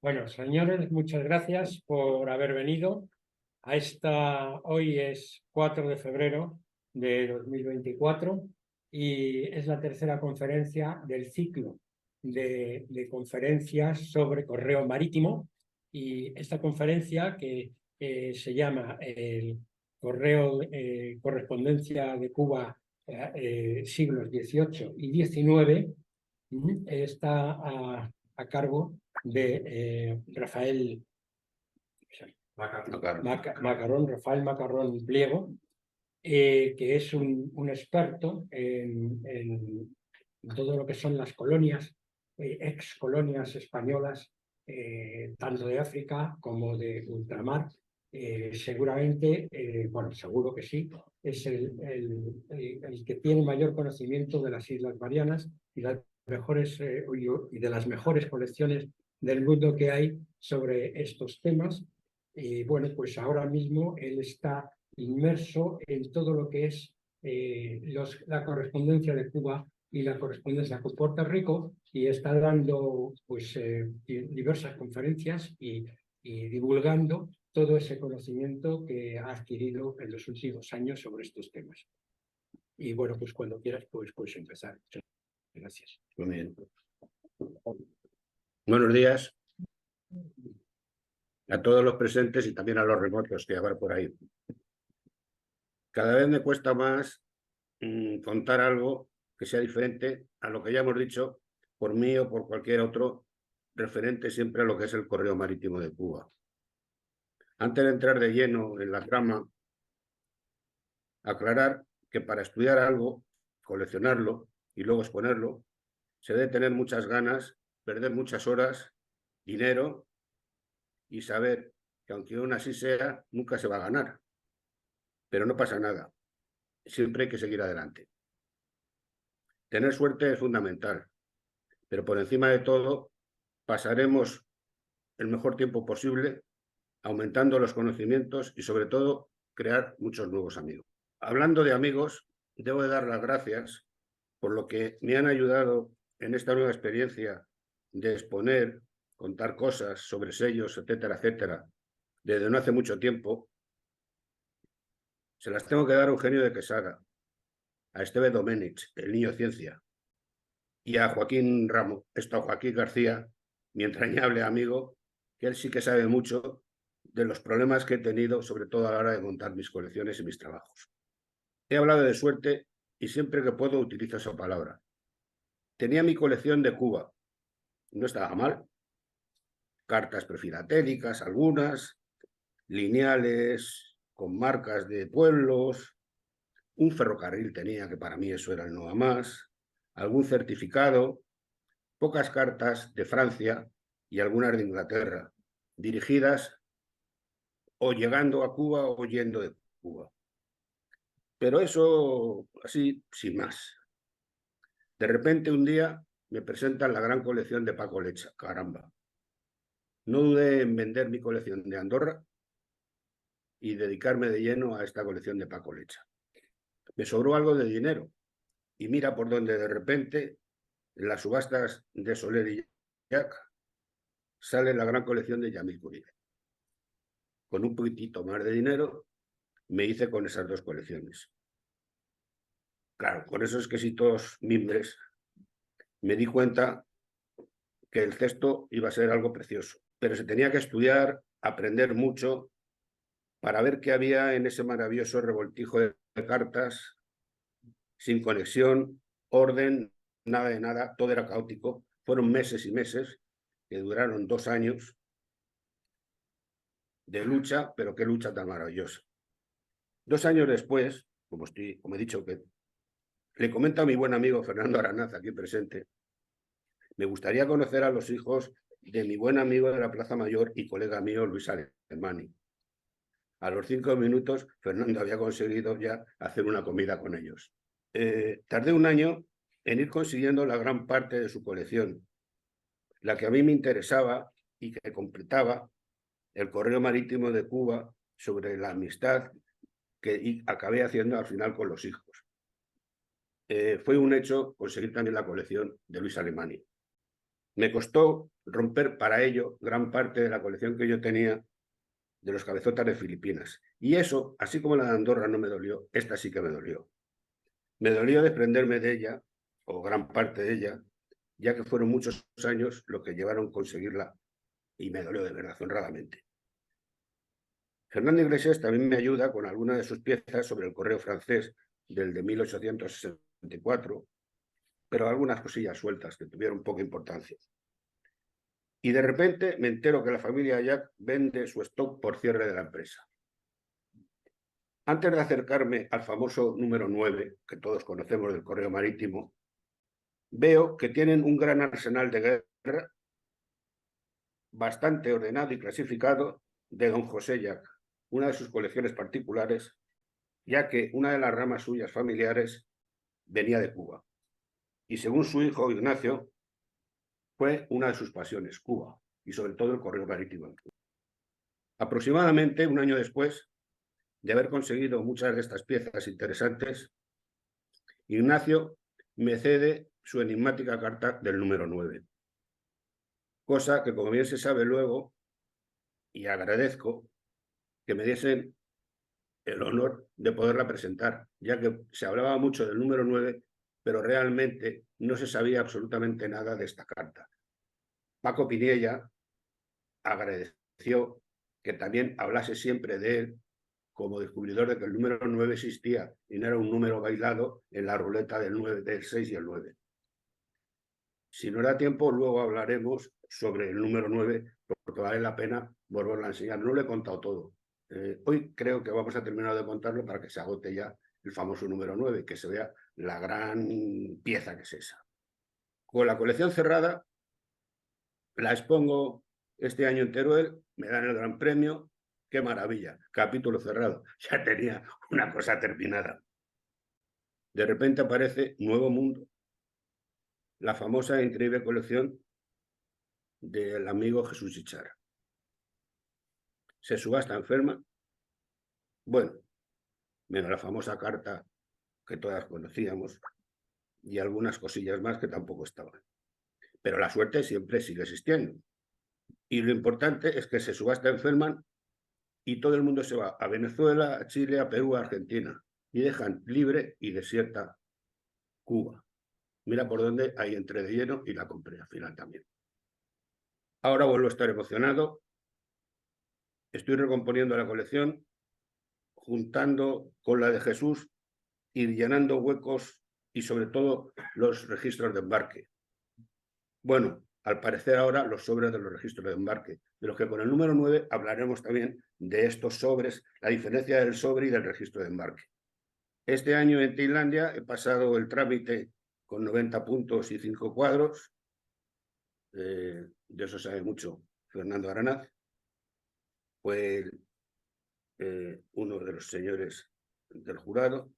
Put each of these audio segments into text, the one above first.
Bueno, señores, muchas gracias por haber venido a hoy es 4 de febrero de 2024 y es la tercera conferencia del ciclo de conferencias sobre correo marítimo, y esta conferencia que se llama el correo correspondencia de Cuba siglos XVIII y XIX, está a cargo de Rafael Rafael Macarrón Pliego, que es un experto en todo lo que son las colonias, ex colonias españolas, tanto de África como de ultramar. Seguramente, bueno, seguro que sí, es el que tiene mayor conocimiento de las Islas Marianas y y de las mejores colecciones del mundo que hay sobre estos temas. Y bueno, pues ahora mismo él está inmerso en todo lo que es la correspondencia de Cuba y la correspondencia con Puerto Rico, y está dando pues diversas conferencias y divulgando todo ese conocimiento que ha adquirido en los últimos años sobre estos temas. Y bueno, pues cuando quieras puedes empezar. Muchas gracias. Muy bien. Buenos días a todos los presentes y también a los remotos que habrá por ahí. Cada vez me cuesta más contar algo que sea diferente a lo que ya hemos dicho por mí o por cualquier otro referente siempre a lo que es el correo marítimo de Cuba. Antes de entrar de lleno en la trama, aclarar que para estudiar algo, coleccionarlo y luego exponerlo, se debe tener muchas ganas, perder muchas horas, dinero y saber que aunque aún así sea, nunca se va a ganar. Pero no pasa nada. Siempre hay que seguir adelante. Tener suerte es fundamental, pero por encima de todo, pasaremos el mejor tiempo posible aumentando los conocimientos y sobre todo crear muchos nuevos amigos. Hablando de amigos, debo de dar las gracias por lo que me han ayudado en esta nueva experiencia de exponer, contar cosas sobre sellos, etcétera, etcétera, desde no hace mucho tiempo. Se las tengo que dar a Eugenio de Quesada, a Esteve Domenech, el niño ciencia, y a Joaquín Ramos, a Joaquín García, mi entrañable amigo, que él sí que sabe mucho de los problemas que he tenido, sobre todo a la hora de montar mis colecciones y mis trabajos. He hablado de suerte y siempre que puedo utilizo esa palabra. Tenía mi colección de Cuba, no estaba mal. Cartas prefilatélicas, algunas, lineales con marcas de pueblos, un ferrocarril tenía, que para mí eso era el no a más, algún certificado, pocas cartas de Francia y algunas de Inglaterra, dirigidas o llegando a Cuba o yendo de Cuba. Pero eso así, sin más. De repente un día me presentan la gran colección de Paco Lecha, caramba. No dudé en vender mi colección de Andorra y dedicarme de lleno a esta colección de Paco Lecha. Me sobró algo de dinero y mira por donde de repente en las subastas de Soler y Jack sale la gran colección de Yamil Curibe. Con un poquitito más de dinero me hice con esas dos colecciones. Claro, con esos quesitos mimbres me di cuenta que el cesto iba a ser algo precioso, pero se tenía que estudiar, aprender mucho para ver qué había en ese maravilloso revoltijo de cartas, sin conexión, orden, nada de nada, todo era caótico. Fueron meses y meses que duraron 2 años de lucha, pero qué lucha tan maravillosa. 2 años después, como he dicho, que le comento a mi buen amigo Fernando Aranaz, aquí presente, me gustaría conocer a los hijos de mi buen amigo de la Plaza Mayor y colega mío, Luis Alemani. A los 5 minutos, Fernando había conseguido ya hacer una comida con ellos. Tardé 1 año en ir consiguiendo la gran parte de su colección, la que a mí me interesaba y que completaba el correo marítimo de Cuba sobre la amistad que acabé haciendo al final con los hijos. Fue un hecho conseguir también la colección de Luis Alemani. Me costó romper para ello gran parte de la colección que yo tenía de los cabezotas de Filipinas. Y eso, así como la de Andorra no me dolió, esta sí que me dolió. Me dolió desprenderme de ella, o gran parte de ella, ya que fueron muchos años lo que llevaron a conseguirla, y me dolió de verdad, honradamente. Fernando Iglesias también me ayuda con algunas de sus piezas sobre el correo francés del de 1864, pero algunas cosillas sueltas que tuvieron poca importancia. Y de repente me entero que la familia Jack vende su stock por cierre de la empresa. Antes de acercarme al famoso número 9, que todos conocemos del correo marítimo, veo que tienen un gran arsenal de guerra, bastante ordenado y clasificado, de don José Jack, una de sus colecciones particulares, ya que una de las ramas suyas familiares venía de Cuba. Y según su hijo Ignacio, fue una de sus pasiones, Cuba, y sobre todo el correo marítimo. Aproximadamente un año después de haber conseguido muchas de estas piezas interesantes, Ignacio me cede su enigmática carta del número 9. Cosa que, como bien se sabe luego, y agradezco, que me diesen el honor de poderla presentar, ya que se hablaba mucho del número 9, pero realmente no se sabía absolutamente nada de esta carta. Paco Piniella agradeció que también hablase siempre de él como descubridor de que el número 9 existía y no era un número bailado en la ruleta del 9, del 6 y el 9. Si nos da tiempo, luego hablaremos sobre el número 9, porque vale la pena volverlo a enseñar. No lo he contado todo. Hoy creo que vamos a terminar de contarlo para que se agote ya el famoso número 9, que se vea la gran pieza que es esa. Con la colección cerrada, la expongo este año en Teruel, me dan el gran premio. ¡Qué maravilla! Capítulo cerrado. Ya tenía una cosa terminada. De repente aparece Nuevo Mundo, la famosa e increíble colección del amigo Jesús Ichara. Se subasta enferma. Bueno, menos la famosa carta que todas conocíamos y algunas cosillas más que tampoco estaban. Pero la suerte siempre sigue existiendo. Y lo importante es que se subasta enferman y todo el mundo se va a Venezuela, a Chile, a Perú, a Argentina y dejan libre y desierta Cuba. Mira por dónde hay entre de lleno y la compré al final también. Ahora vuelvo a estar emocionado. Estoy recomponiendo la colección, juntando con la de Jesús y llenando huecos y sobre todo los registros de embarque. Bueno, al parecer ahora los sobres de los registros de embarque, de los que con el número 9 hablaremos también de estos sobres, la diferencia del sobre y del registro de embarque. Este año en Tailandia he pasado el trámite con 90 puntos y 5 cuadros. De eso sabe mucho Fernando Aranaz. Fue uno de los señores del jurado.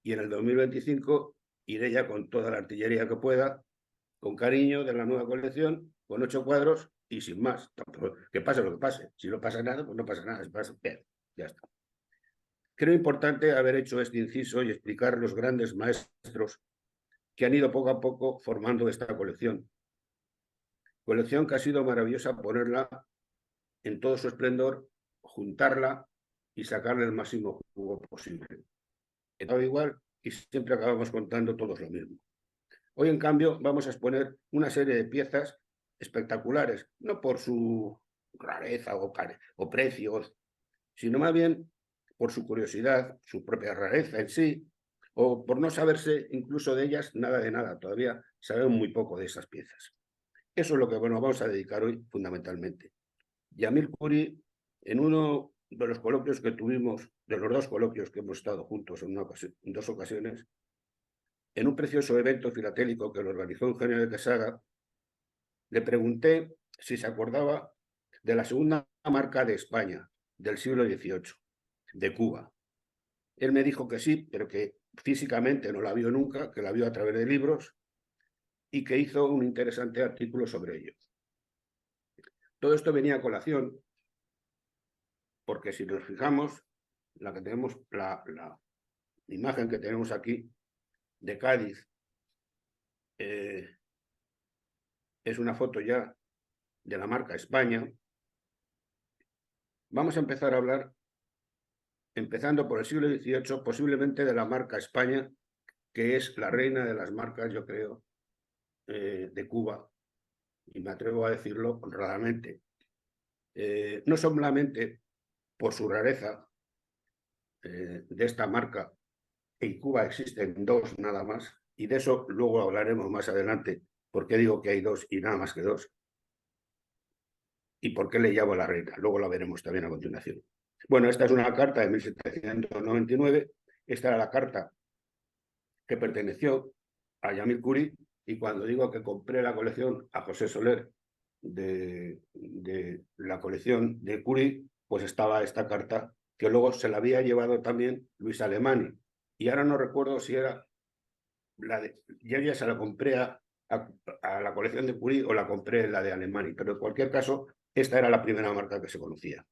Y en el 2025 iré ya con toda la artillería que pueda, con cariño de la nueva colección, con 8 cuadros y sin más. Que pase lo que pase. Si no pasa nada, pues no pasa nada. Si pasa, bien, ya está. Creo importante haber hecho este inciso y explicar los grandes maestros que han ido poco a poco formando esta colección. Colección que ha sido maravillosa ponerla en todo su esplendor, juntarla y sacarle el máximo jugo posible. Todo igual y siempre acabamos contando todos lo mismo. Hoy, en cambio, vamos a exponer una serie de piezas espectaculares, no por su rareza o precios, sino más bien por su curiosidad, su propia rareza en sí, o por no saberse incluso de ellas nada de nada. Todavía sabemos muy poco de esas piezas. Eso es lo que nos vamos a dedicar hoy fundamentalmente. Yamil Khoury, en uno de los coloquios que tuvimos, de los 2 coloquios que hemos estado juntos en 2 ocasiones, en un precioso evento filatélico que lo organizó Eugenio de Quesada, le pregunté si se acordaba de la segunda marca de España del siglo XVIII, de Cuba. Él me dijo que sí, pero que físicamente no la vio nunca, que la vio a través de libros y que hizo un interesante artículo sobre ello. Todo esto venía a colación porque, si nos fijamos, la imagen que tenemos aquí de Cádiz, es una foto ya de la marca España. Vamos a empezar a hablar, empezando por el siglo XVIII, posiblemente de la marca España, que es la reina de las marcas, yo creo, de Cuba, y me atrevo a decirlo honradamente. No solamente por su rareza, de esta marca, en Cuba existen dos nada más, y de eso luego hablaremos más adelante, por qué digo que hay dos y nada más que dos, y por qué le llamo la reina, luego la veremos también a continuación. Bueno, esta es una carta de 1799, esta era la carta que perteneció a Yamil Curí, y cuando digo que compré la colección a José Soler de la colección de Curí, pues estaba esta carta que luego se la había llevado también Luis Alemany, y ahora no recuerdo si era yo ya se la compré a la colección de Curí o la compré la de Alemany, pero en cualquier caso esta era la primera marca que se conocía.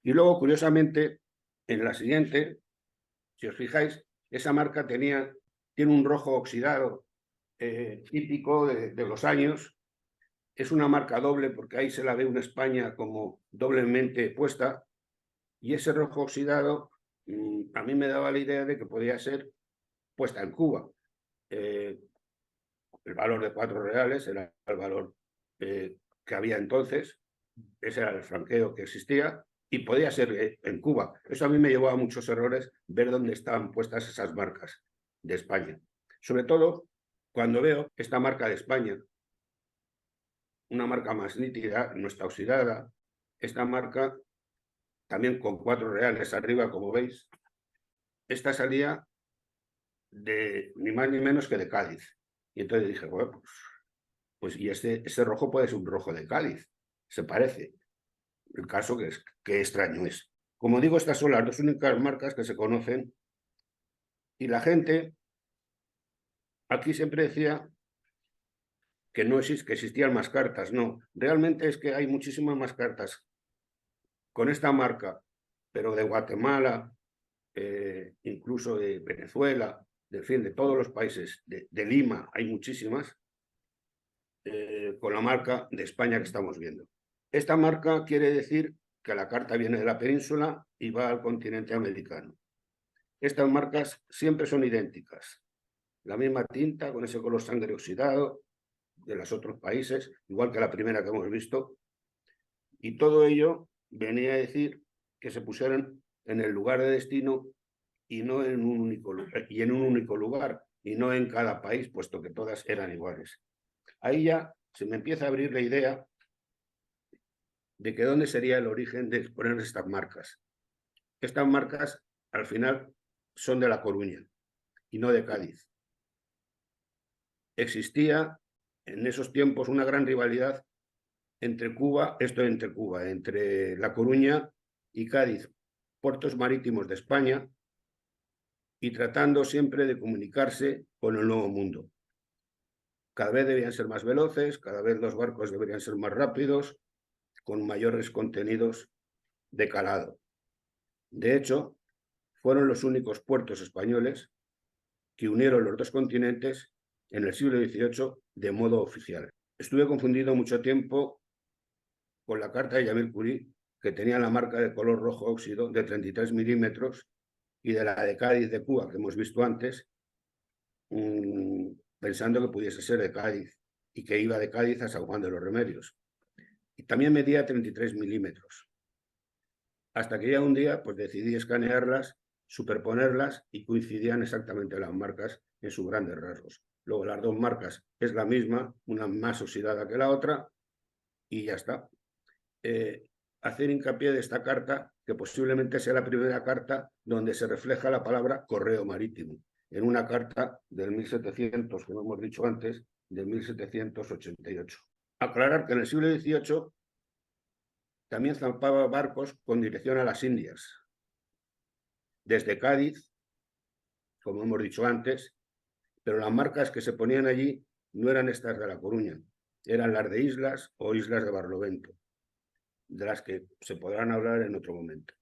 Y luego, curiosamente, en la siguiente, si os fijáis, esa marca tiene un rojo oxidado típico de los años. Es una marca doble porque ahí se la ve una España como doblemente puesta, y ese rojo oxidado a mí me daba la idea de que podía ser puesta en Cuba. El valor de 4 reales era el valor que había entonces, ese era el franqueo que existía, y podía ser en Cuba. Eso a mí me llevó a muchos errores ver dónde estaban puestas esas marcas de España. Sobre todo cuando veo esta marca de España, una marca más nítida, no está oxidada, esta marca también con 4 reales arriba, como veis, esta salía de ni más ni menos que de Cádiz. Y entonces dije, bueno, pues y ese rojo puede ser un rojo de Cádiz, se parece. El caso que extraño es. Como digo, estas son las dos únicas marcas que se conocen, y la gente aquí siempre decía que que existían más cartas. No, realmente es que hay muchísimas más cartas con esta marca, pero de Guatemala, incluso de Venezuela, de todos los países, de Lima, hay muchísimas, con la marca de España que estamos viendo. Esta marca quiere decir que la carta viene de la península y va al continente americano. Estas marcas siempre son idénticas. La misma tinta, con ese color sangre oxidado de los otros países, igual que la primera que hemos visto. Y todo ello venía a decir que se pusieran en el lugar de destino y no en un único lugar, y no en cada país, puesto que todas eran iguales. Ahí ya se me empieza a abrir la idea de que dónde sería el origen de poner estas marcas. Estas marcas, al final, son de La Coruña y no de Cádiz. Existía en esos tiempos una gran rivalidad entre La Coruña y Cádiz, puertos marítimos de España, y tratando siempre de comunicarse con el Nuevo Mundo. Cada vez debían ser más veloces, cada vez los barcos deberían ser más rápidos, con mayores contenidos de calado. De hecho, fueron los únicos puertos españoles que unieron los dos continentes en el siglo XVIII de modo oficial. Estuve confundido mucho tiempo con la carta de Yamil Curí, que tenía la marca de color rojo óxido de 33 milímetros, y de la de Cádiz de Cuba, que hemos visto antes, pensando que pudiese ser de Cádiz, y que iba de Cádiz a San Juan de los Remedios. Y también medía 33 milímetros. Hasta que ya un día pues decidí escanearlas, superponerlas, y coincidían exactamente las marcas en sus grandes rasgos. Luego las dos marcas es la misma, una más oxidada que la otra, y ya está. Hacer hincapié de esta carta, que posiblemente sea la primera carta donde se refleja la palabra correo marítimo, en una carta del 1700, como hemos dicho antes, de 1788. Aclarar que en el siglo XVIII también zampaba barcos con dirección a las Indias, desde Cádiz, como hemos dicho antes, pero las marcas que se ponían allí no eran estas de La Coruña, eran las de Islas o Islas de Barlovento, de las que se podrán hablar en otro momento.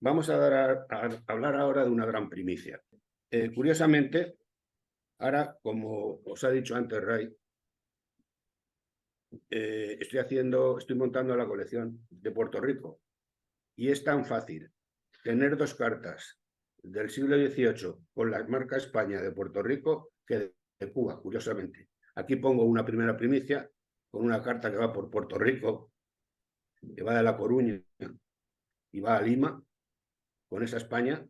Vamos a hablar ahora de una gran primicia. Curiosamente, ahora, como os ha dicho antes Ray, estoy montando la colección de Puerto Rico y es tan fácil tener dos cartas del siglo XVIII con la marca España de Puerto Rico que de Cuba, curiosamente. Aquí pongo una primera primicia con una carta que va por Puerto Rico, que va de La Coruña y va a Lima, con esa España,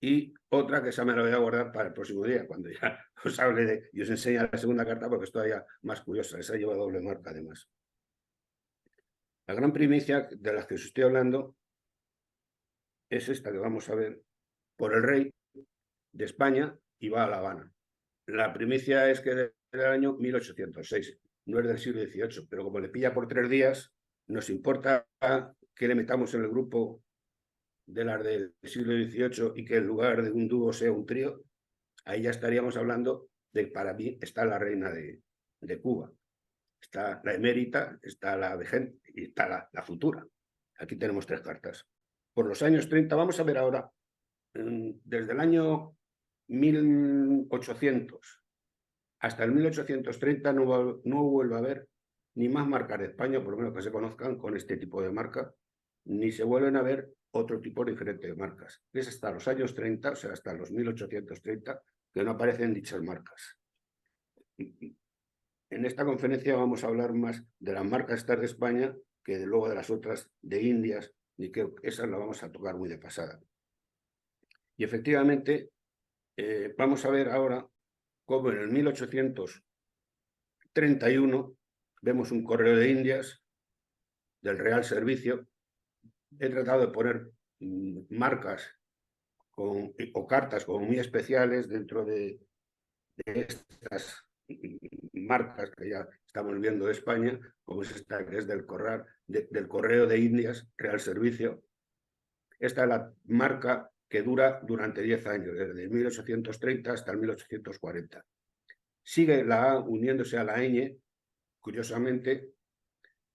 y otra que esa me la voy a guardar para el próximo día, cuando ya os hable y os enseñe la segunda carta, porque es todavía más curiosa. Esa lleva doble marca, además. La gran primicia de las que os estoy hablando es esta que vamos a ver por el rey de España y va a La Habana. La primicia es que es del año 1806, no es del siglo XVIII, pero como le pilla por 3 días, nos importa que le metamos en el grupo de las del siglo XVIII y que en lugar de un dúo sea un trío. Ahí ya estaríamos hablando de, para mí, está la reina de Cuba. Está la emérita, está la vigente y está la futura. Aquí tenemos 3 cartas. Por los años 30, vamos a ver ahora, desde el año 1800 hasta el 1830 no vuelve a haber ni más marcas de España, por lo menos que se conozcan con este tipo de marca, ni se vuelven a ver otro tipo diferente de marcas. Es hasta los años 30, o sea, hasta los 1830, que no aparecen dichas marcas. En esta conferencia vamos a hablar más de las marcas estas de España que luego de las otras de Indias, y que esas las vamos a tocar muy de pasada. Y efectivamente, vamos a ver ahora cómo en el 1831 vemos un correo de Indias del Real Servicio. He tratado de poner marcas o cartas como muy especiales dentro de estas marcas que ya estamos viendo de España, como es esta que es del Correo de Indias, Real Servicio. Esta es la marca que dura durante 10 años, desde 1830 hasta el 1840. Sigue la A uniéndose a la ñ, curiosamente,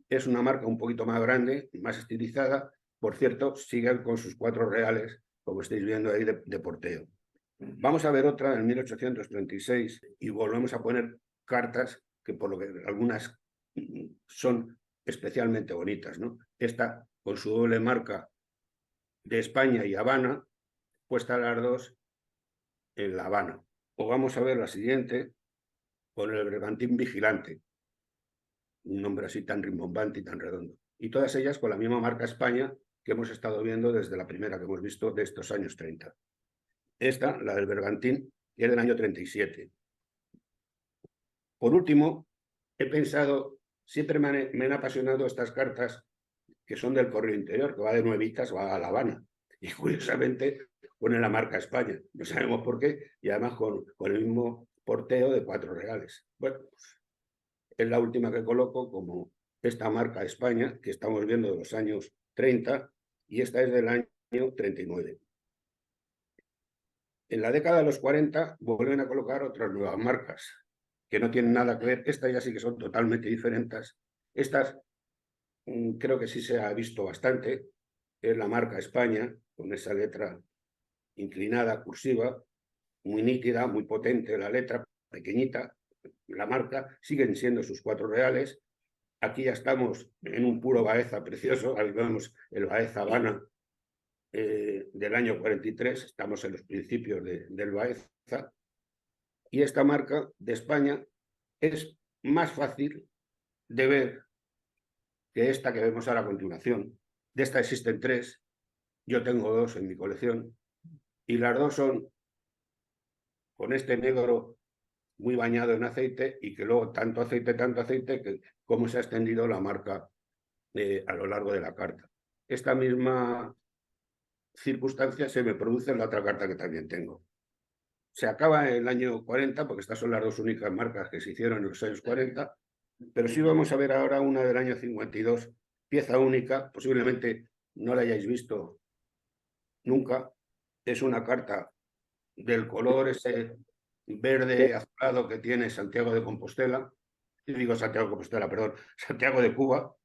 es una marca un poquito más grande, más estilizada. Por cierto, siguen con sus 4 reales, como estáis viendo ahí, de porteo. Vamos a ver otra en 1836 y volvemos a poner cartas que por lo que algunas son especialmente bonitas, ¿no? Esta con su doble marca de España y Habana, puesta las dos en La Habana. O vamos a ver la siguiente con el Bergantín Vigilante, un nombre así tan rimbombante y tan redondo. Y todas ellas con la misma marca España que hemos estado viendo desde la primera que hemos visto de estos años 30. Esta, la del Bergantín, es del año 37. Por último, he pensado, siempre me han apasionado estas cartas que son del Correo Interior, que va de nuevitas, va a La Habana. Y curiosamente pone la marca España. No sabemos por qué, y además con el mismo porteo de 4 reales. Bueno, pues es la última que coloco como esta marca España, que estamos viendo de los años 30, y esta es del año 39. En la década de los 40 vuelven a colocar otras nuevas marcas, que no tienen nada que ver. Estas ya sí que son totalmente diferentes. Estas creo que sí se ha visto bastante. Es la marca España, con esa letra inclinada, cursiva, muy nítida, muy potente la letra, pequeñita. La marca, siguen siendo sus 4 reales. Aquí ya estamos en un puro Baeza precioso. Ahí vemos el Baeza Habana del año 43. Estamos en los principios del Baeza. Y esta marca de España es más fácil de ver que esta que vemos ahora a continuación. De esta existen 3. Yo tengo 2 en mi colección. Y las 2 son con este negro muy bañado en aceite, y que luego tanto aceite, que como se ha extendido la marca a lo largo de la carta. Esta misma circunstancia se me produce en la otra carta que también tengo. Se acaba en el año 40, porque estas son las 2 únicas marcas que se hicieron en los años 40, pero sí vamos a ver ahora una del año 52, pieza única, posiblemente no la hayáis visto nunca. Es una carta del color ese verde azulado que tiene Santiago de Compostela. Digo Santiago de Compostela, perdón, Santiago de Cuba.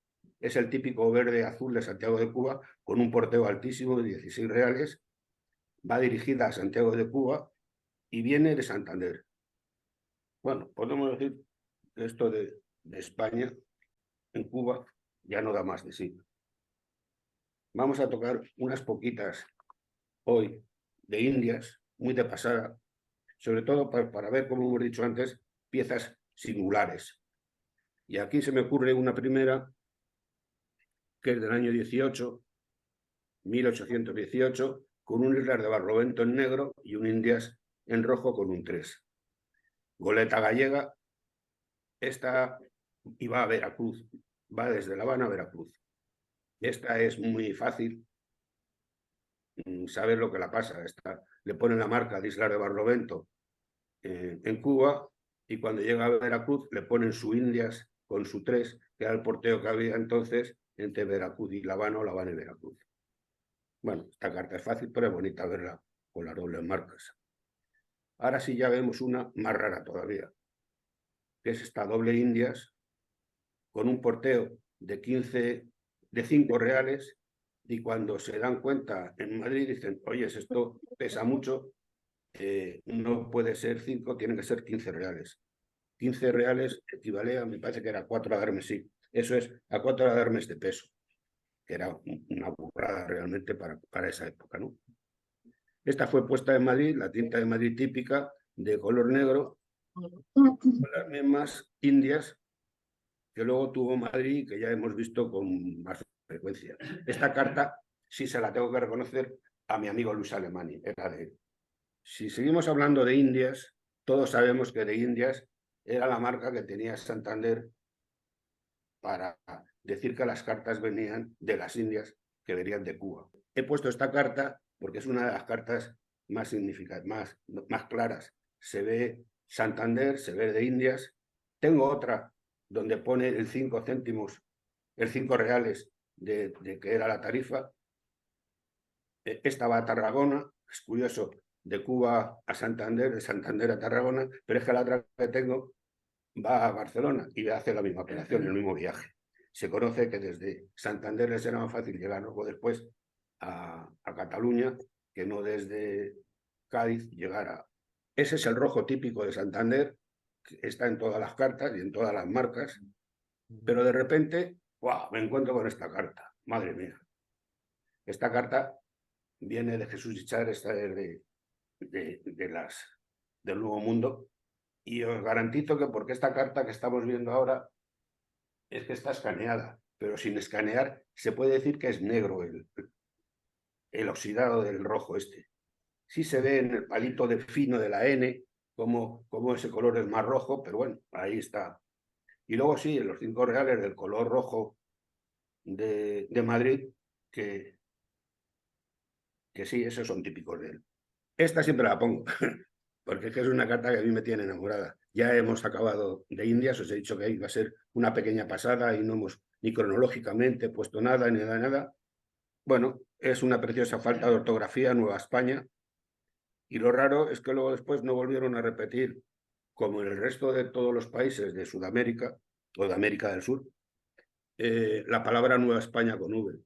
Es el típico verde azul de Santiago de Cuba, con un porteo altísimo de 16 reales. Va dirigida a Santiago de Cuba y viene de Santander. Bueno, podemos decir que esto de España en Cuba ya no da más de sí. Vamos a tocar unas poquitas hoy de Indias, muy de pasada, sobre todo para ver, como hemos dicho antes, piezas singulares. Y aquí se me ocurre una primera, que es del año 1818, con un Islas de Barlovento en negro y un Indias en rojo con un 3. Goleta gallega, esta iba a Veracruz, va desde La Habana a Veracruz. Esta es muy fácil saber lo que la pasa. Esta, le ponen la marca de Islas de Barlovento en Cuba, y cuando llega a Veracruz le ponen su Indias con su 3, que era el porteo que había entonces entre Veracruz y La Habana, o La Habana y Veracruz. Bueno, esta carta es fácil, pero es bonita verla con las dobles marcas. Ahora sí ya vemos una más rara todavía, que es esta doble Indias con un porteo de 5 reales, y cuando se dan cuenta en Madrid dicen, oye, esto pesa mucho, no puede ser 5, tienen que ser 15 reales. 15 reales equivale a, me parece que era 4 adarmes, sí. Eso es, a 4 adarmes de peso, que era una burrada realmente para esa época, ¿no? Esta fue puesta en Madrid, la tinta de Madrid típica, de color negro, con las mismas Indias que luego tuvo Madrid, que ya hemos visto con más frecuencia. Esta carta sí se la tengo que reconocer a mi amigo Luis Alemany, era de él. Si seguimos hablando de Indias, todos sabemos que de Indias era la marca que tenía Santander para decir que las cartas venían de las Indias, que venían de Cuba. He puesto esta carta porque es una de las cartas más significativas, más claras. Se ve Santander, se ve de Indias. Tengo otra donde pone el 5 céntimos, el 5 reales de que era la tarifa. Esta va a Tarragona, es curioso, de Cuba a Santander, de Santander a Tarragona, pero es que la otra que tengo va a Barcelona y hace la misma operación, el mismo viaje. Se conoce que desde Santander les era más fácil llegar luego después a Cataluña que no desde Cádiz llegar a... Ese es el rojo típico de Santander, que está en todas las cartas y en todas las marcas, pero de repente, ¡wow!, me encuentro con esta carta. Madre mía. Esta carta viene de Jesús Ichar, esta es del Nuevo Mundo, y os garantizo que, porque esta carta que estamos viendo ahora es que está escaneada, pero sin escanear se puede decir que es negro el oxidado del rojo este. Sí se ve en el palito de fino de la N como ese color es más rojo, pero bueno, ahí está. Y luego sí, en los 5 reales del color rojo de Madrid, que sí, esos son típicos de él. Esta siempre la pongo, porque es que es una carta que a mí me tiene enamorada. Ya hemos acabado de Indias, os he dicho que iba a ser una pequeña pasada y no hemos ni cronológicamente puesto nada, ni nada. Bueno, es una preciosa falta de ortografía, Nueva España, y lo raro es que luego después no volvieron a repetir, como en el resto de todos los países de Sudamérica o de América del Sur, la palabra Nueva España con V.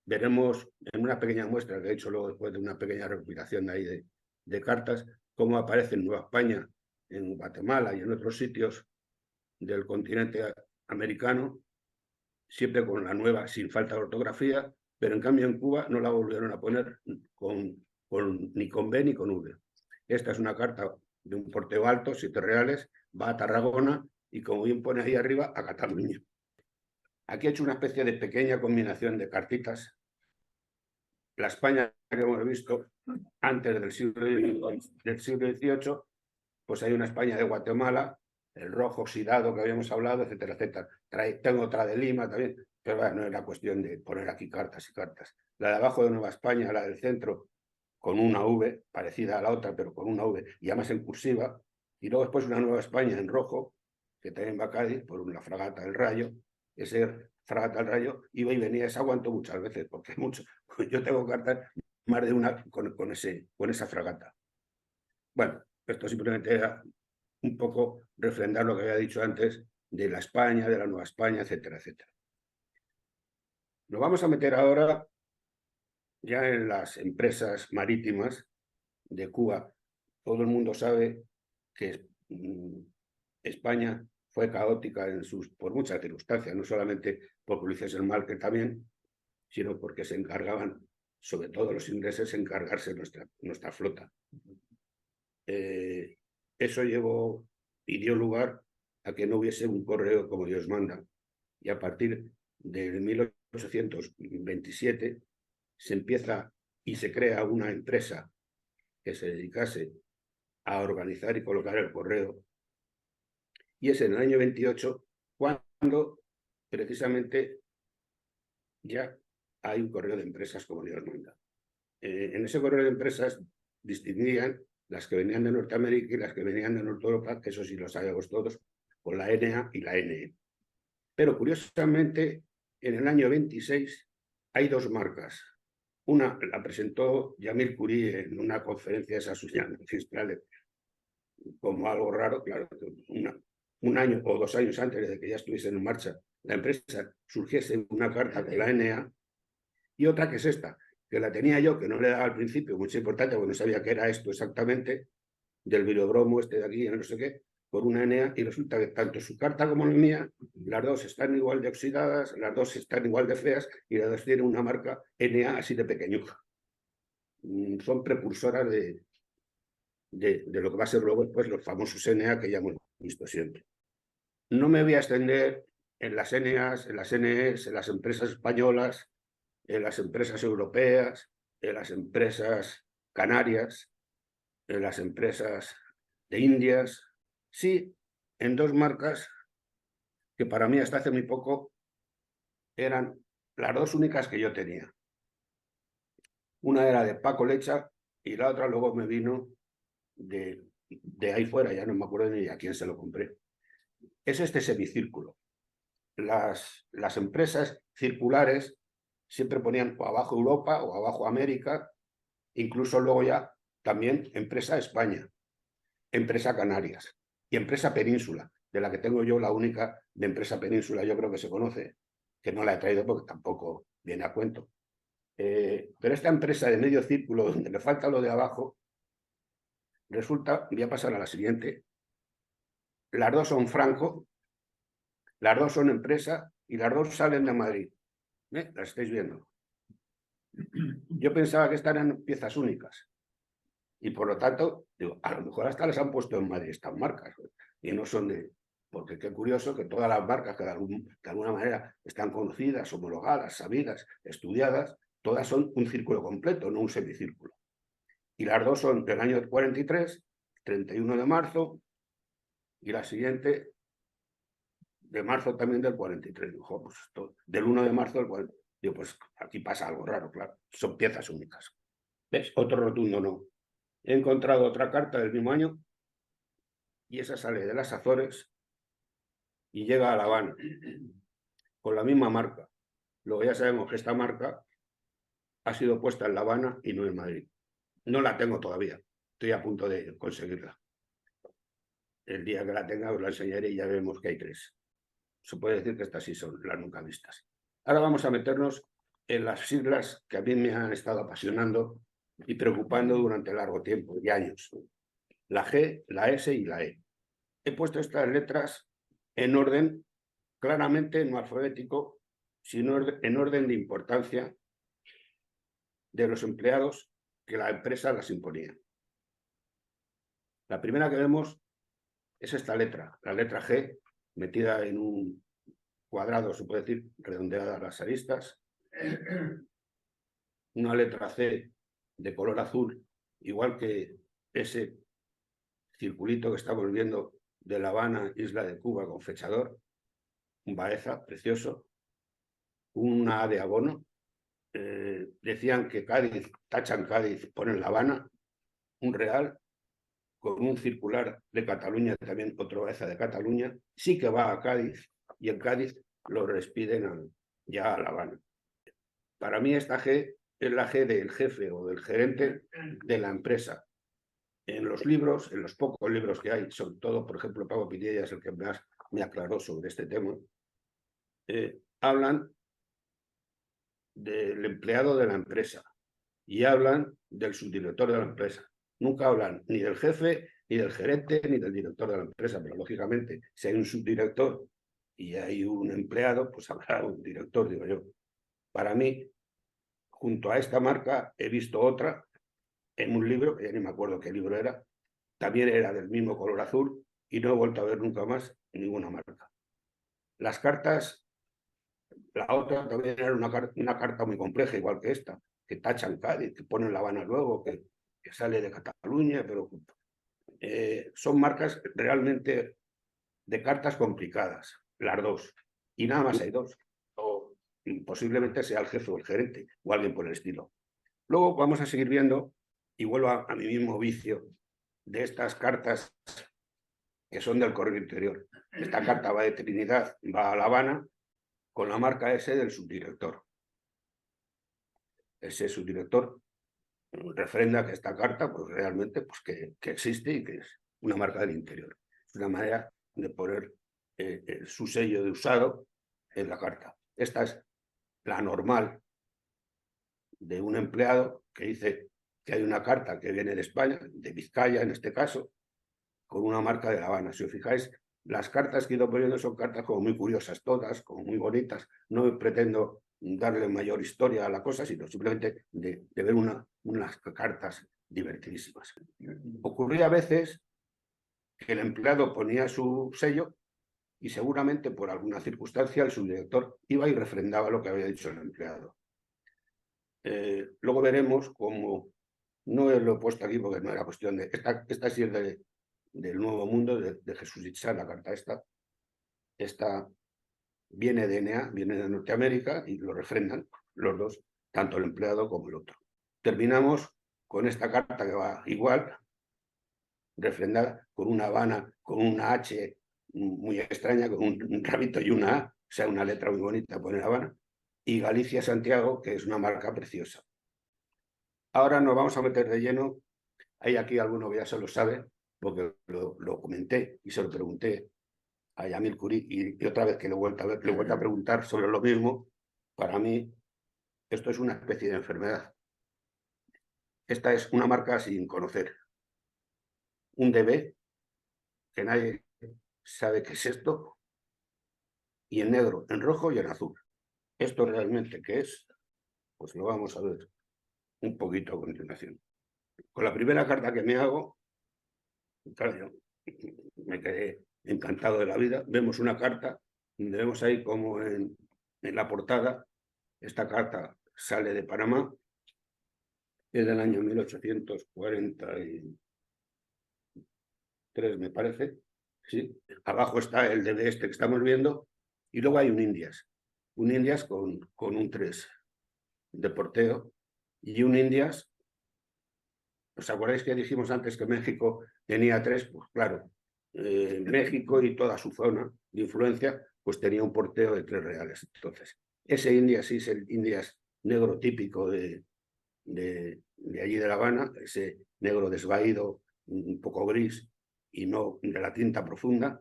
Veremos en una pequeña muestra que he hecho luego después de una pequeña recopilación de ahí de cartas, cómo aparece en Nueva España, en Guatemala y en otros sitios del continente americano, siempre con la nueva, sin falta de ortografía, pero en cambio en Cuba no la volvieron a poner ni con B ni con V. Esta es una carta de un porteo alto, 7 reales, va a Tarragona y, como bien pone ahí arriba, a Cataluña. Aquí he hecho una especie de pequeña combinación de cartitas. La España que hemos visto antes del siglo XVIII, pues hay una España de Guatemala, el rojo oxidado que habíamos hablado, etcétera, etcétera. Tengo otra de Lima también, pero bueno, no es la cuestión de poner aquí cartas y cartas. La de abajo de Nueva España, la del centro, con una V, parecida a la otra, pero con una V, y además en cursiva, y luego después una Nueva España en rojo, que también va a Cádiz, por la fragata del Rayo. Ese fragata del Rayo iba y venía, ese aguanto muchas veces, porque yo tengo cartas más de una con esa fragata. Bueno, esto simplemente era un poco refrendar lo que había dicho antes de la España, de la Nueva España, etcétera, etcétera. Nos vamos a meter ahora ya en las empresas marítimas de Cuba. Todo el mundo sabe que España fue caótica por muchas circunstancias, no solamente porque lo hiciesen mal, que también, sino porque se encargaban, sobre todo los ingleses, encargarse nuestra flota. Eso llevó y dio lugar a que no hubiese un correo como Dios manda. Y a partir de 1827 se empieza y se crea una empresa que se dedicase a organizar y colocar el correo. Y es en el año 28 cuando precisamente ya hay un correo de empresas como Dios manda. En ese correo de empresas distinguían las que venían de Norteamérica y las que venían de Norte Europa, que eso sí lo sabemos todos, con la NA y la NE. Pero curiosamente, en el año 26 hay dos marcas. Una la presentó Yamil Curie en una conferencia de esas magistrales, como algo raro, claro, un año o 2 años antes de que ya estuviese en marcha la empresa, surgiese una carta de la NA, y otra que es esta, que la tenía yo, que no le daba al principio mucha importancia, porque no sabía qué era esto exactamente, del virobromo este de aquí, no sé qué, por una NA, y resulta que tanto su carta como la mía, las dos están igual de oxidadas, las dos están igual de feas, y las dos tienen una marca NA así de pequeñuja. Son precursoras de lo que va a ser luego después los famosos NA que ya hemos visto siempre. No me voy a extender en las NAs, en las NEs, en las empresas españolas, en las empresas europeas, en las empresas canarias, en las empresas de Indias. Sí, en dos marcas que para mí hasta hace muy poco eran las dos únicas que yo tenía. Una era de Paco Lecha y la otra luego me vino de ahí fuera, ya no me acuerdo ni a quién se lo compré. Es este semicírculo. Las empresas circulares siempre ponían o abajo Europa o abajo América, incluso luego ya también empresa España, empresa Canarias y empresa Península, de la que tengo yo la única de empresa Península, yo creo que se conoce, que no la he traído porque tampoco viene a cuento. Pero esta empresa de medio círculo, donde me falta lo de abajo, resulta, voy a pasar a la siguiente, las dos son Franco, las dos son empresa y las dos salen de Madrid. Las estáis viendo. Yo pensaba que estas eran piezas únicas y por lo tanto, digo, a lo mejor hasta las han puesto en Madrid estas marcas y no son de... Porque qué curioso que todas las marcas que de alguna manera están conocidas, homologadas, sabidas, estudiadas, todas son un círculo completo, no un semicírculo. Y las dos son del año 43, 31 de marzo, y la siguiente de marzo también del 43. Dijo, pues esto, del 1 de marzo del 43. Digo, pues aquí pasa algo raro, claro. Son piezas únicas. ¿Ves? Otro rotundo no. He encontrado otra carta del mismo año y esa sale de las Azores y llega a La Habana con la misma marca. Luego ya sabemos que esta marca ha sido puesta en La Habana y no en Madrid. No la tengo todavía. Estoy a punto de conseguirla. El día que la tenga os la enseñaré y ya vemos que hay 3. Se puede decir que estas sí son las nunca vistas. Ahora vamos a meternos en las siglas que a mí me han estado apasionando y preocupando durante largo tiempo y años. La G, la S y la E. He puesto estas letras en orden, claramente no alfabético, sino en orden de importancia de los empleados que la empresa las imponía. La primera que vemos es esta letra, la letra G, metida en un cuadrado, se puede decir, redondeadas las aristas. Una letra C de color azul, igual que ese circulito que estamos viendo de La Habana, Isla de Cuba, con fechador, un Baeza precioso, una A de abono. Decían que Cádiz, tachan Cádiz, ponen La Habana, un real, con un circular de Cataluña, también otro Baeza de Cataluña, sí que va a Cádiz, y en Cádiz lo despiden ya a La Habana. Para mí esta G es la G del jefe o del gerente de la empresa. En los libros, en los pocos libros que hay, sobre todo, por ejemplo, Pablo Pinilla es el que más me aclaró sobre este tema, hablan del empleado de la empresa y hablan del subdirector de la empresa. Nunca hablan ni del jefe ni del gerente ni del director de la empresa, pero lógicamente si hay un subdirector y hay un empleado, pues habrá un director, digo yo. Para mí, junto a esta marca, he visto otra en un libro, que ya ni me acuerdo qué libro era, también era del mismo color azul y no he vuelto a ver nunca más ninguna marca. Las cartas, la otra también era una carta muy compleja, igual que esta, que tachan Cádiz, que ponen La Habana luego, que sale de Cataluña, pero son marcas realmente de cartas complicadas, las dos. Y nada más hay dos. O posiblemente sea el jefe o el gerente, o alguien por el estilo. Luego vamos a seguir viendo, y vuelvo a mi mismo vicio, de estas cartas que son del correo interior. Esta carta va de Trinidad, va a La Habana, con la marca S del subdirector. Ese subdirector refrenda que esta carta pues realmente pues, que existe y que es una marca del interior. Es una manera de poner su sello de usado en la carta. Esta es la normal de un empleado que dice que hay una carta que viene de España, de Vizcaya en este caso, con una marca de La Habana. Si os fijáis, las cartas que he ido poniendo son cartas como muy curiosas todas, como muy bonitas. No pretendo darle mayor historia a la cosa, sino simplemente de ver unas cartas divertidísimas. Ocurría a veces que el empleado ponía su sello y seguramente por alguna circunstancia el subdirector iba y refrendaba lo que había dicho el empleado. Luego veremos cómo, no lo he puesto aquí porque no era cuestión de, esta sí es del Nuevo Mundo, de Jesús Itzá, la carta esta viene de NA, viene de Norteamérica y lo refrendan los dos, tanto el empleado como el otro. Terminamos con esta carta que va igual, refrendada con una Habana, con una H muy extraña, con un rabito y una A, o sea, una letra muy bonita, pone Habana, y Galicia Santiago, que es una marca preciosa. Ahora nos vamos a meter de lleno, hay aquí alguno que ya se lo sabe, porque lo comenté y se lo pregunté a Yamil Curí y otra vez que le he vuelto a ver, le he vuelto a preguntar sobre lo mismo. Para mí, esto es una especie de enfermedad. Esta es una marca sin conocer. Un DB, que nadie sabe qué es esto, y en negro, en rojo y en azul. ¿Esto realmente qué es? Pues lo vamos a ver un poquito a continuación. Con la primera carta que me hago, claro, yo me quedé encantado de la vida. Vemos una carta, vemos ahí como en la portada, esta carta sale de Panamá, es del año 1843, me parece. Sí. Abajo está el DD este que estamos viendo, y luego hay un Indias con un 3 de porteo, y un Indias. ¿Os acordáis que dijimos antes que México tenía 3? Pues claro, México y toda su zona de influencia, pues tenía un porteo de 3 reales. Entonces, ese Indias sí es el Indias negro típico de allí de La Habana, ese negro desvaído, un poco gris y no de la tinta profunda.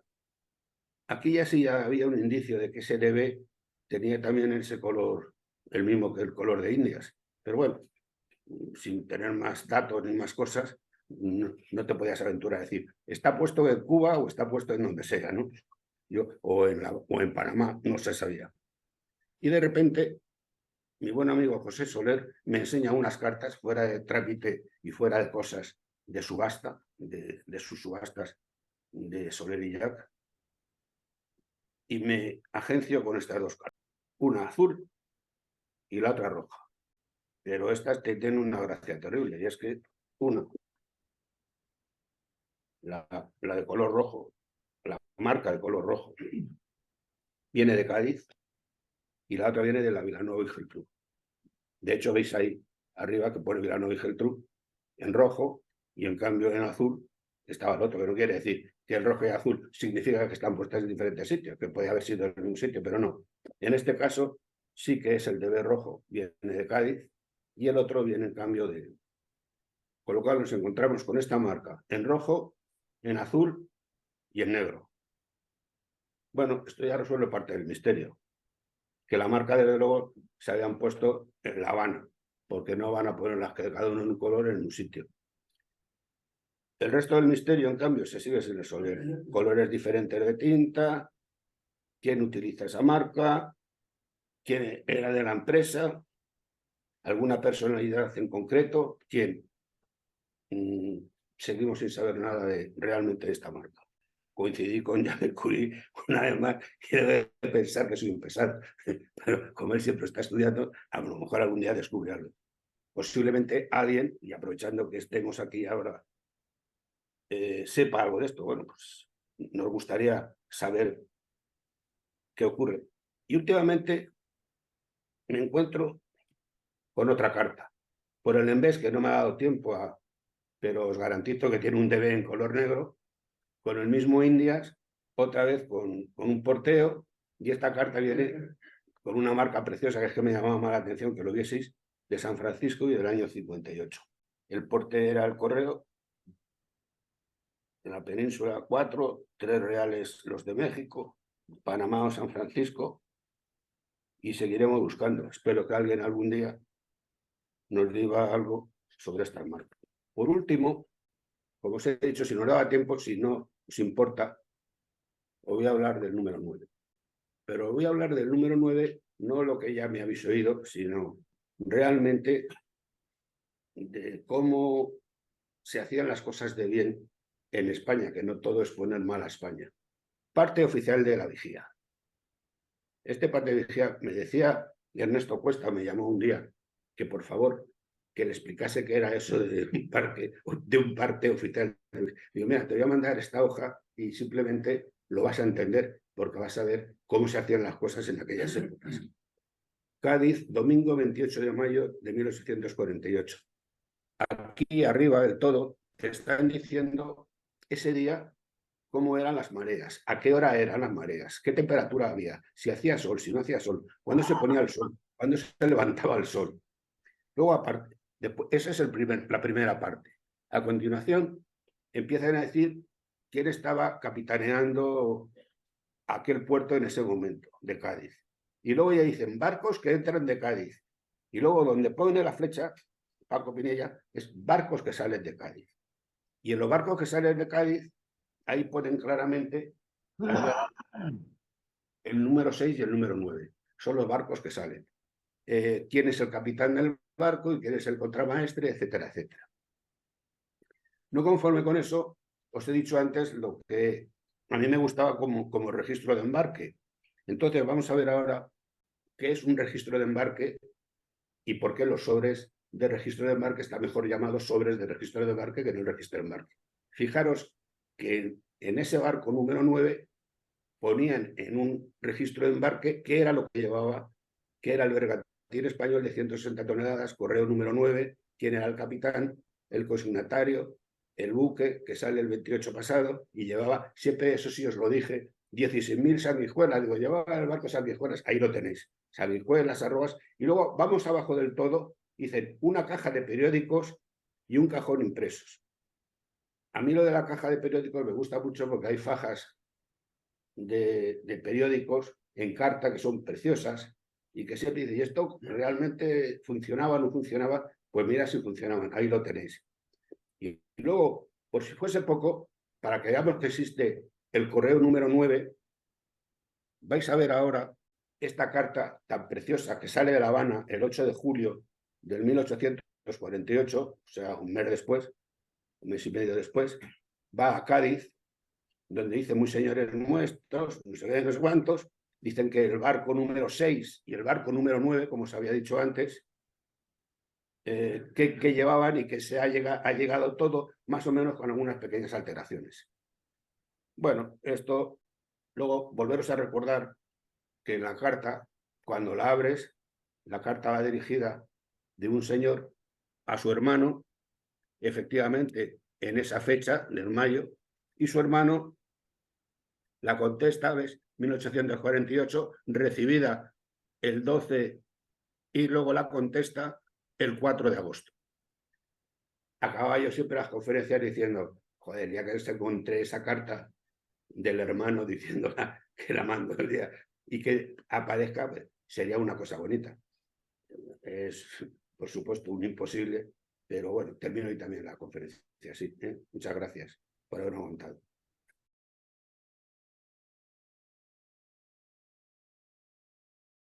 Aquí ya sí había un indicio de que ese DB tenía también ese color, el mismo que el color de Indias. Pero bueno, sin tener más datos ni más cosas, no te podías aventurar a decir, está puesto en Cuba o está puesto en donde sea, ¿no? O en Panamá, no se sabía. Y de repente, mi buen amigo José Soler me enseña unas cartas fuera de trámite y fuera de cosas de subasta, de sus subastas de Soler y Jack, y me agencio con estas dos cartas, una azul y la otra roja. Pero estas tienen una gracia terrible, y es que una, la de color rojo, la marca de color rojo, viene de Cádiz y la otra viene de la Vilanova y Geltrú. De hecho, veis ahí arriba que pone Vilanova y Geltrú en rojo y en cambio en azul estaba el otro, que no quiere decir que el rojo y azul significa que están puestas en diferentes sitios, que puede haber sido en un sitio, pero no. En este caso sí que es el DB rojo, viene de Cádiz, y el otro viene en cambio de... Con lo cual nos encontramos con esta marca en rojo, en azul y en negro. Bueno, esto ya resuelve parte del misterio. Que la marca, desde luego, se habían puesto en La Habana, porque no van a ponerlas cada uno en un color en un sitio. El resto del misterio, en cambio, se sigue sin resolver. Colores diferentes de tinta, quién utiliza esa marca, quién era de la empresa, alguna personalidad en concreto, quién. Seguimos sin saber nada realmente de esta marca. Coincidí con Jacques Curie una vez más, que debe pensar que soy un pesado, pero como él siempre está estudiando, a lo mejor algún día descubre algo. Posiblemente alguien, y aprovechando que estemos aquí ahora, sepa algo de esto. Bueno, pues nos gustaría saber qué ocurre. Y últimamente me encuentro con otra carta. Por el Embés, que no me ha dado tiempo pero os garantizo que tiene un DB en color negro, con el mismo Indias, otra vez con un porteo, y esta carta viene con una marca preciosa, que es que me llamaba más la atención que lo vieseis, de San Francisco y del año 58. El porte era el correo, en la península 4, 3 reales los de México, Panamá o San Francisco, y seguiremos buscando. Espero que alguien algún día nos diga algo sobre esta marca. Por último, como os he dicho, si nos daba tiempo, si no os importa, os voy a hablar del número 9. Pero voy a hablar del número 9, no lo que ya me habéis oído, sino realmente de cómo se hacían las cosas de bien en España, que no todo es poner mal a España. Parte oficial de la vigía. Este parte de vigía me decía, y Ernesto Cuesta me llamó un día, que por favor, que le explicase qué era eso de un parte oficial. Digo, mira, te voy a mandar esta hoja y simplemente lo vas a entender, porque vas a ver cómo se hacían las cosas en aquellas épocas. Cádiz, domingo 28 de mayo de 1848. Aquí arriba del todo te están diciendo ese día cómo eran las mareas, a qué hora eran las mareas, qué temperatura había, si hacía sol, si no hacía sol, cuándo se ponía el sol, cuándo se levantaba el sol. Luego, aparte, esa es la primera parte. A continuación, empiezan a decir quién estaba capitaneando aquel puerto en ese momento, de Cádiz. Y luego ya dicen barcos que entran de Cádiz. Y luego donde pone la flecha, Paco Pinella, es barcos que salen de Cádiz. Y en los barcos que salen de Cádiz, ahí ponen claramente el número 6 y el número 9. Son los barcos que salen. Quién es el capitán del barco y quién es el contramaestre, etcétera, etcétera. No conforme con eso, os he dicho antes lo que a mí me gustaba como registro de embarque. Entonces vamos a ver ahora qué es un registro de embarque y por qué los sobres de registro de embarque están mejor llamados sobres de registro de embarque que no el registro de embarque. Fijaros que en ese barco número 9 ponían en un registro de embarque qué era lo que llevaba, qué era el bergantín español de 160 toneladas, correo número 9, quién era el capitán, el consignatario, el buque que sale el 28 pasado y llevaba, siempre eso sí os lo dije, 16.000 sanguijuelas, digo, llevaba el barco sanguijuelas, ahí lo tenéis, sanguijuelas, arrobas, y luego vamos abajo del todo, dicen una caja de periódicos y un cajón impresos. A mí lo de la caja de periódicos me gusta mucho porque hay fajas de periódicos en carta que son preciosas y que siempre dice, ¿y esto realmente funcionaba o no funcionaba? Pues mira si funcionaban, ahí lo tenéis. Y luego, por si fuese poco, para que veamos que existe el correo número 9, vais a ver ahora esta carta tan preciosa que sale de La Habana el 8 de julio del 1848, o sea, un mes después, un mes y medio después, va a Cádiz, donde dice muy señores nuestros, no sé no sé cuántos, dicen que el barco número 6 y el barco número 9, como os había dicho antes, que llevaban y que se ha llegado todo más o menos con algunas pequeñas alteraciones. Bueno, esto, luego volveros a recordar que en la carta, cuando la abres, la carta va dirigida de un señor a su hermano, efectivamente, en esa fecha, del mayo, y su hermano la contesta, ¿ves? 1848, recibida el 12 y luego la contesta el 4 de agosto. Acababa yo siempre las conferencias diciendo, joder, ya que se encontré esa carta del hermano diciéndola que la mando el día y que aparezca, pues, sería una cosa bonita. Es, por supuesto, un imposible, Pero bueno, termino hoy también la conferencia. Sí, ¿eh? Muchas gracias por haberme aguantado.